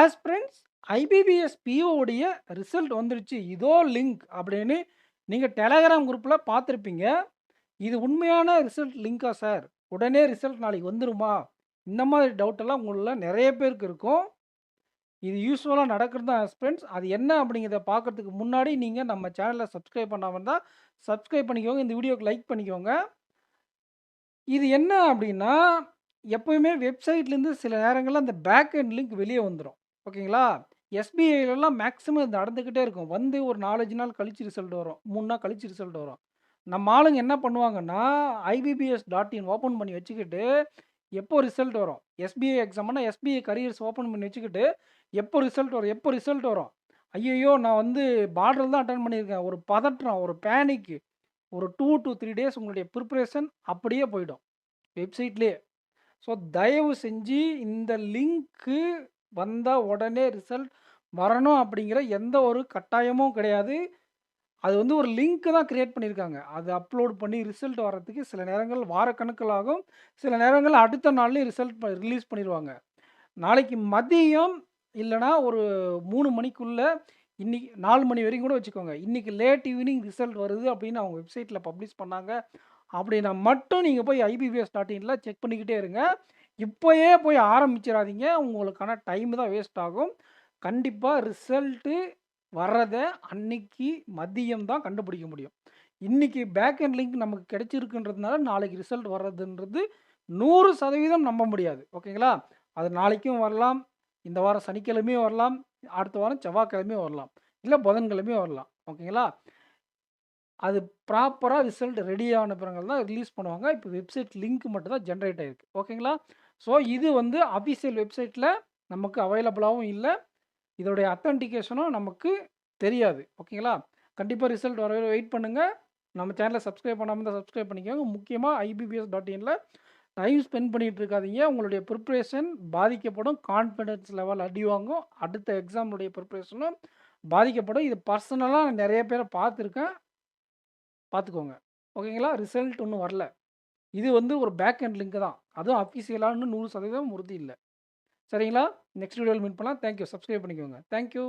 Aspirants IBPS PO உடைய result வந்துருச்சு. இதோ லிங்க் அப்படின்னு நீங்க டெலகிராம் குரூப்ல பார்த்துருப்பீங்க. இது உண்மையான ரிசல்ட் லிங்கா சார்? உடனே ரிசல்ட் நாளைக்கு வந்துருமா? இந்த மாதிரி டவுட் எல்லாம் உங்கள்ல நெறைய பேருக்கு இருக்கும். இது யூசுவலா நடக்கிறது தான் ஆஸ்பிரண்ட்ஸ். அது என்ன அப்படிங்கிறத பார்க்கறதுக்கு முன்னாடி நீங்க நம்ம சேனல சப்ஸ்கிரைப் பண்ணாம இருந்தா, சப்ஸ்கிரைப் பண்ணிக்கோங்க. இந்த வீடியோக்கு லைக் பண்ணிக்கோங்க. இது என்ன அப்படின்னா, எப்பவுமே வெப்சைட்லேருந்து சில நேரங்கள்ல அந்த பேக் எண்ட் லிங்க் வெளிய வந்துரும். ஓகேங்களா? எஸ்பிஐலலாம் மேக்ஸிமம் இது நடந்துக்கிட்டே இருக்கும். வந்து ஒரு 4, 5 நாள் கழிச்சு ரிசல்ட் வரும். 3 நாள் கழிச்சு ரிசல்ட் வரும். நம்ம ஆளுங்க என்ன பண்ணுவாங்கன்னா, IBPS.in ஓப்பன் பண்ணி வச்சுக்கிட்டு, எப்போ ரிசல்ட் வரும்? எஸ்பிஐ எக்ஸாம்னா எஸ்பிஐ கரியர்ஸ் ஓப்பன் பண்ணி வச்சுக்கிட்டு, எப்போ ரிசல்ட் வரும்? எப்போ ரிசல்ட் வரும்? ஐய்யய்யோ! நான் வந்து பார்டர் தான் அட்டெண்ட் பண்ணியிருக்கேன். ஒரு பதற்றம், ஒரு பேனிக். ஒரு 2 டூ 3 டேஸ் உங்களுடைய ப்ரிப்பரேஷன் அப்படியே போயிடும். வெப்சைட்லயே. ஸோ தயவு செஞ்சு இந்த லிங்க்கு வந்தா உடனே ரிசல்ட் வரணும் அப்படிங்கிற எந்த ஒரு கட்டாயமும் கிடையாது. அது வந்து ஒரு லிங்க் தான் கிரியேட் பண்ணியிருக்காங்க. அது அப்லோட் பண்ணி ரிசல்ட் வரதுக்கு சில நேரங்கள் வாரக்கணக்கில் ஆகும். சில நேரங்கள் அடுத்த நாள்லயே ரிசல்ட் ரிலீஸ் பண்ணிருவாங்க. நாளைக்கு மதியம் இல்லன்னா ஒரு 3 மணிக்குள்ள இன்னைக்கு 4 மணி வரைக்கும் கூட வச்சுக்கோங்க. இன்னைக்கு லேட் ஈவினிங் ரிசல்ட் வருது அப்படின்னு அவங்க வெப்சைட்ல பப்ளிஷ் பண்ணாங்க. அப்படின்னா மட்டும் நீங்க போய் IBPS.inல செக் பண்ணிக்கிட்டே இருங்க. இப்பயே போய் ஆரம்பிச்சிராதீங்க. உங்களுக்கான டைம் தான் வேஸ்ட் ஆகும். கண்டிப்பா ரிசல்ட்டு வர்றத அன்னைக்கு மதியம் தான் கண்டுபிடிக்க முடியும். இன்னைக்கு பேக் எண்ட் லிங்க் நமக்கு கிடைச்சிருக்குன்றதுனால, நாளைக்கு ரிசல்ட் வர்றதுன்றது 100% நம்ப முடியாது. ஓகேங்களா? அது நாளைக்கும் வரலாம். இந்த வாரம் சனிக்கிழமையும் வரலாம். அடுத்த வாரம் செவ்வாய்க்கிழமையும் வரலாம். இல்ல புதன்கிழமையும் வரலாம். ஓகேங்களா? அது ப்ராப்பரா ரிசல்ட் ரெடி ஆன பிறகு தான் ரிலீஸ் பண்ணுவாங்க. இப்போ வெப்சைட் லிங்க் மட்டும் தான் ஜெனரேட் ஆயிருக்கு. ஓகேங்களா? ஸோ இது வந்து அஃபிஷியல் வெப்சைட்ல நமக்கு அவைலபிளாவும் இல்ல. இதோடைய அத்தென்டிகேஷனும் நமக்கு தெரியாது. ஓகேங்களா? கண்டிப்பா ரிசல்ட் வர வரை வெயிட் பண்ணுங்க. நம்ம சேனல சப்ஸ்கிரைப் பண்ணாம இருந்தா சப்ஸ்கிரைப் பண்ணிக்கோங்க. முக்கியமா IBPS.inல டைம் ஸ்பெண்ட் பண்ணிட்டு இருக்காதீங்க. உங்களுடைய ப்ரிப்பரேஷன் பாதிக்கப்படும். கான்ஃபிடன்ஸ் லெவல் அடி வாங்கும். அடுத்த எக்ஸாமுடைய ப்ரிப்பரேஷனும் பாதிக்கப்படும். இது பர்சனலா நெறைய பேர பார்த்துருக்கேன். பார்த்துக்கோங்க. ஓகேங்களா? ரிசல்ட் இன்னும் வரல. இது வந்து ஒரு பேக் எண்ட் லிங்க் தான். அதுவும் அஃபிஷியலான்னு 100% உறுதி இல்ல. சரிங்களா? நெக்ஸ்ட் வீடியோல மீட் பண்ணலாம். Thank you. சப்ஸ்கிரைப் பண்ணிக்கோங்க. Thank you.